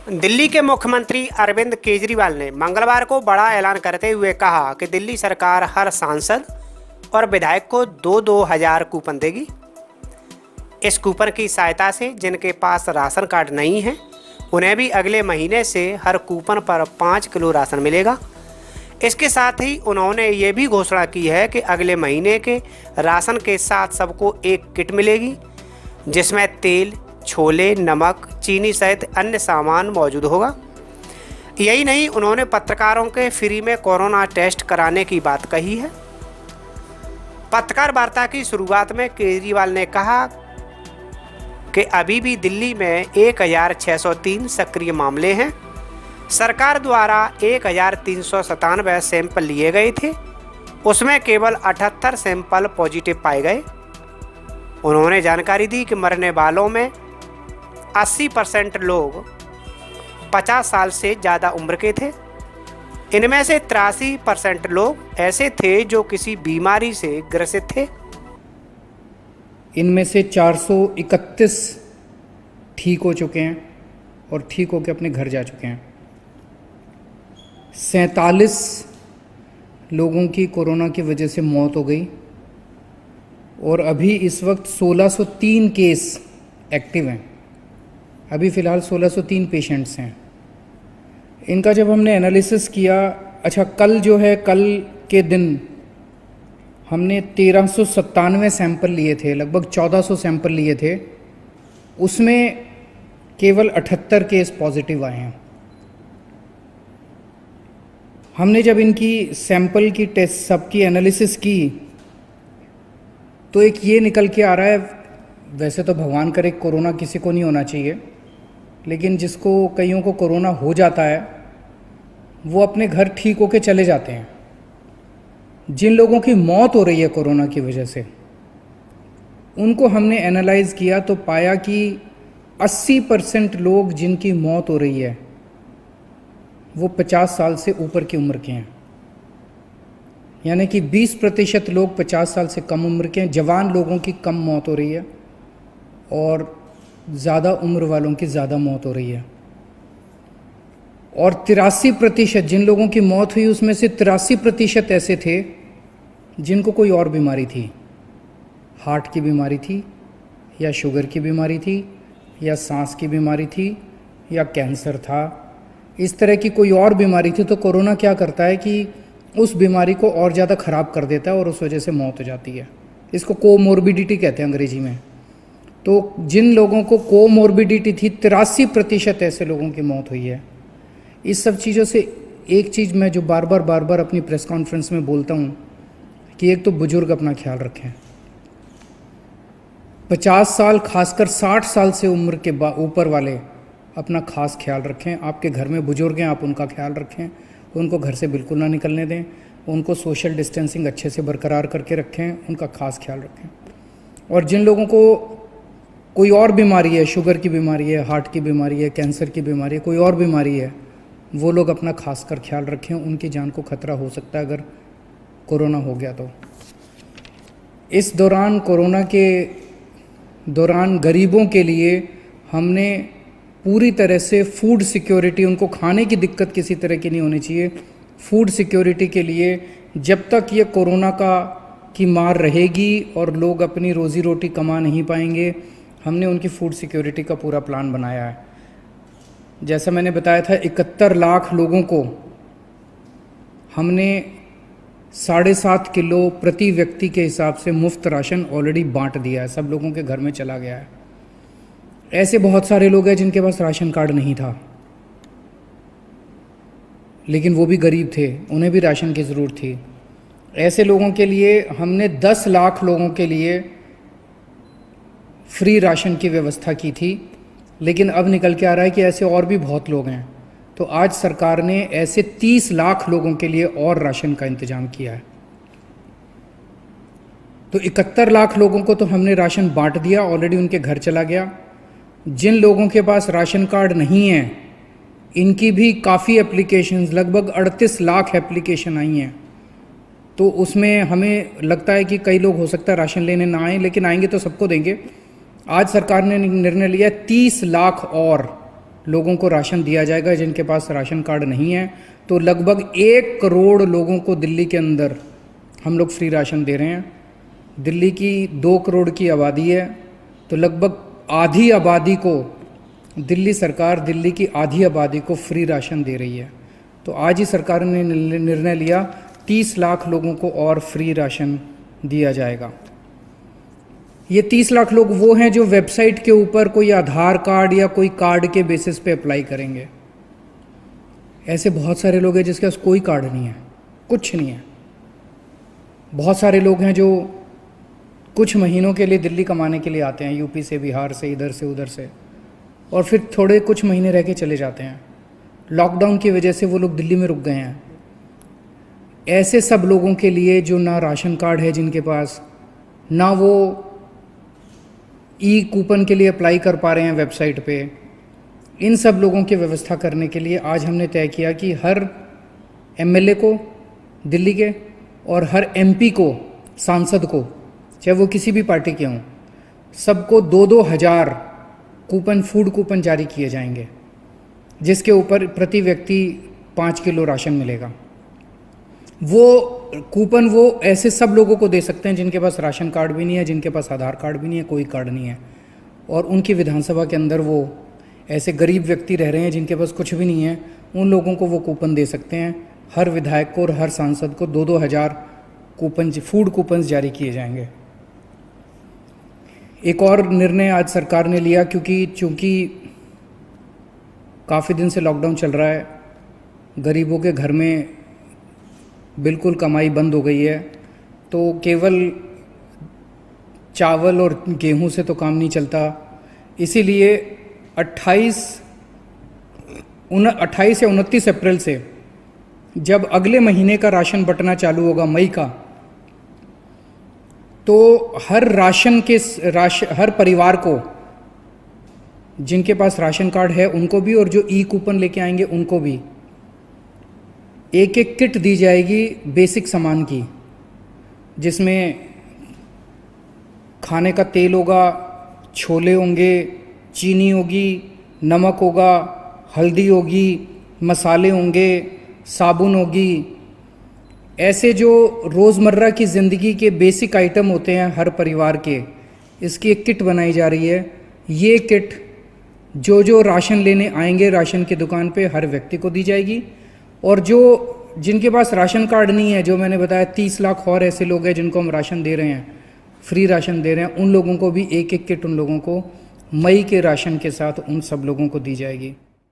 दिल्ली के मुख्यमंत्री अरविंद केजरीवाल ने मंगलवार को बड़ा ऐलान करते हुए कहा कि दिल्ली सरकार हर सांसद और विधायक को 2-2 हज़ार कूपन देगी। इस कूपन की सहायता से जिनके पास राशन कार्ड नहीं है उन्हें भी अगले महीने से हर कूपन पर 5 किलो राशन मिलेगा। इसके साथ ही उन्होंने ये भी घोषणा की है कि अगले महीने के राशन के साथ सबको एक किट मिलेगी जिसमें तेल, छोले, नमक, चीनी सहित अन्य सामान मौजूद होगा। यही नहीं, उन्होंने पत्रकारों के फ्री में कोरोना टेस्ट कराने की बात कही है। पत्रकार वार्ता की शुरुआत में केजरीवाल ने कहा कि अभी भी दिल्ली में 1603 सक्रिय मामले हैं। सरकार द्वारा 1397 सैंपल लिए गए थे, उसमें केवल 78 सैंपल पॉजिटिव पाए गए। उन्होंने जानकारी दी कि मरने वालों में 80% लोग 50 साल से ज़्यादा उम्र के थे। इनमें से 83% लोग ऐसे थे जो किसी बीमारी से ग्रसित थे। इनमें से 431 ठीक हो चुके हैं और ठीक होकर अपने घर जा चुके हैं। 47 लोगों की कोरोना की वजह से मौत हो गई और अभी इस वक्त 1603 केस एक्टिव हैं। अभी फ़िलहाल 1603 पेशेंट्स हैं। इनका जब हमने एनालिसिस किया, कल जो है, कल के दिन हमने 1397 सैंपल लिए थे, लगभग 1400 सैंपल लिए थे। उसमें केवल 78 केस पॉजिटिव आए हैं। हमने जब इनकी सैंपल की टेस्ट सबकी एनालिसिस की तो एक ये निकल के आ रहा है, वैसे तो भगवान करे कोरोना किसी को नहीं होना चाहिए, लेकिन जिसको कईयों को कोरोना हो जाता है वो अपने घर ठीक होके चले जाते हैं। जिन लोगों की मौत हो रही है कोरोना की वजह से, उनको हमने एनालाइज किया तो पाया कि 80% लोग जिनकी मौत हो रही है वो 50 साल से ऊपर की उम्र के हैं। यानी कि 20% लोग 50 साल से कम उम्र के हैं। जवान लोगों की कम मौत हो रही है और ज़्यादा उम्र वालों की ज़्यादा मौत हो रही है। और 83% जिन लोगों की मौत हुई उसमें से 83% ऐसे थे जिनको कोई और बीमारी थी, हार्ट की बीमारी थी या शुगर की बीमारी थी या सांस की बीमारी थी या कैंसर था, इस तरह की कोई और बीमारी थी। तो कोरोना क्या करता है कि उस बीमारी को और ज़्यादा ख़राब कर देता है और उस वजह से मौत हो जाती है। इसको कोमोर्बिडिटी कहते हैं अंग्रेजी में। तो जिन लोगों को कोमोर्बिडिटी थी, 83% ऐसे लोगों की मौत हुई है। इस सब चीज़ों से एक चीज़ मैं जो बार बार अपनी प्रेस कॉन्फ्रेंस में बोलता हूँ कि एक तो बुजुर्ग अपना ख्याल रखें। 50 साल, खासकर 60 साल से उम्र के ऊपर वाले अपना खास ख्याल रखें। आपके घर में बुजुर्ग हैं, आप उनका ख्याल रखें, उनको घर से बिल्कुल ना निकलने दें, उनको सोशल डिस्टेंसिंग अच्छे से बरकरार करके रखें, उनका खास ख्याल रखें। और जिन लोगों को कोई और बीमारी है, शुगर की बीमारी है, हार्ट की बीमारी है, कैंसर की बीमारी है, कोई और बीमारी है, वो लोग अपना खासकर ख्याल रखें। उनकी जान को खतरा हो सकता है अगर कोरोना हो गया तो। इस दौरान, कोरोना के दौरान गरीबों के लिए हमने पूरी तरह से फूड सिक्योरिटी, उनको खाने की दिक्कत किसी तरह की नहीं होनी चाहिए, फूड सिक्योरिटी के लिए जब तक ये कोरोना की मार रहेगी और लोग अपनी रोज़ी रोटी कमा नहीं पाएंगे, हमने उनकी फूड सिक्योरिटी का पूरा प्लान बनाया है। जैसा मैंने बताया था, 71 लाख लोगों को हमने 7.5 किलो प्रति व्यक्ति के हिसाब से मुफ्त राशन ऑलरेडी बांट दिया है। सब लोगों के घर में चला गया है। ऐसे बहुत सारे लोग हैं जिनके पास राशन कार्ड नहीं था, लेकिन वो भी गरीब थे, उन्हें भी राशन की ज़रूरत थी। ऐसे लोगों के लिए हमने 10 लाख लोगों के लिए फ्री राशन की व्यवस्था की थी, लेकिन अब निकल के आ रहा है कि ऐसे और भी बहुत लोग हैं। तो आज सरकार ने ऐसे 30 लाख लोगों के लिए और राशन का इंतजाम किया है। तो 71 लाख लोगों को तो हमने राशन बांट दिया, ऑलरेडी उनके घर चला गया। जिन लोगों के पास राशन कार्ड नहीं है, इनकी भी काफ़ी एप्लीकेशंस, लगभग 38 लाख एप्लीकेशन आई हैं। तो उसमें हमें लगता है कि कई लोग हो सकता है राशन लेने ना आए, लेकिन आएंगे तो सबको देंगे। आज सरकार ने निर्णय लिया 30 लाख और लोगों को राशन दिया जाएगा जिनके पास राशन कार्ड नहीं है। तो लगभग 1 करोड़ लोगों को दिल्ली के अंदर हम लोग फ्री राशन दे रहे हैं। दिल्ली की 2 करोड़ की आबादी है, तो लगभग आधी आबादी को दिल्ली सरकार दिल्ली की आधी आबादी को फ्री राशन दे रही है। तो आज ही सरकार ने निर्णय लिया 30 लाख लोगों को और फ्री राशन दिया जाएगा। ये 30 लाख लोग वो हैं जो वेबसाइट के ऊपर कोई आधार कार्ड या कोई कार्ड के बेसिस पे अप्लाई करेंगे। ऐसे बहुत सारे लोग हैं जिसके पास कोई कार्ड नहीं है, कुछ नहीं है। बहुत सारे लोग हैं जो कुछ महीनों के लिए दिल्ली कमाने के लिए आते हैं, यूपी से, बिहार से, इधर से उधर से, और फिर थोड़े कुछ महीने रह के चले जाते हैं। लॉकडाउन की वजह से वो लोग दिल्ली में रुक गए हैं। ऐसे सब लोगों के लिए जो ना राशन कार्ड है जिनके पास, ना वो ई कूपन के लिए अप्लाई कर पा रहे हैं वेबसाइट पे, इन सब लोगों की व्यवस्था करने के लिए आज हमने तय किया कि हर एमएलए को दिल्ली के और हर एमपी को, सांसद को, चाहे वो किसी भी पार्टी के हों, सबको 2-2 हज़ार कूपन, फूड कूपन जारी किए जाएंगे, जिसके ऊपर प्रति व्यक्ति 5 किलो राशन मिलेगा। वो कूपन वो ऐसे सब लोगों को दे सकते हैं जिनके पास राशन कार्ड भी नहीं है, जिनके पास आधार कार्ड भी नहीं है, कोई कार्ड नहीं है, और उनकी विधानसभा के अंदर वो ऐसे गरीब व्यक्ति रह रहे हैं जिनके पास कुछ भी नहीं है, उन लोगों को वो कूपन दे सकते हैं। हर विधायक को और हर सांसद को 2-2 हज़ार कूपन, फूड कूपन्स जारी किए जाएंगे। एक और निर्णय आज सरकार ने लिया, चूँकि काफ़ी दिन से लॉकडाउन चल रहा है, गरीबों के घर में बिल्कुल कमाई बंद हो गई है, तो केवल चावल और गेहूं से तो काम नहीं चलता। इसीलिए 28 या 29 अप्रैल से जब अगले महीने का राशन बंटना चालू होगा, मई का, तो हर परिवार को, जिनके पास राशन कार्ड है उनको भी, और जो ई कूपन लेके आएंगे उनको भी, एक एक किट दी जाएगी बेसिक सामान की, जिसमें खाने का तेल होगा, छोले होंगे, चीनी होगी, नमक होगा, हल्दी होगी, मसाले होंगे, साबुन होगी। ऐसे जो रोज़मर्रा की ज़िंदगी के बेसिक आइटम होते हैं हर परिवार के, इसकी एक किट बनाई जा रही है। ये किट जो राशन लेने आएंगे राशन की दुकान पे, हर व्यक्ति को दी जाएगी। और जिनके पास राशन कार्ड नहीं है, जो मैंने बताया 30 लाख और ऐसे लोग हैं जिनको हम राशन दे रहे हैं, फ्री राशन दे रहे हैं, उन लोगों को भी एक एक किट उन लोगों को मई के राशन के साथ उन सब लोगों को दी जाएगी।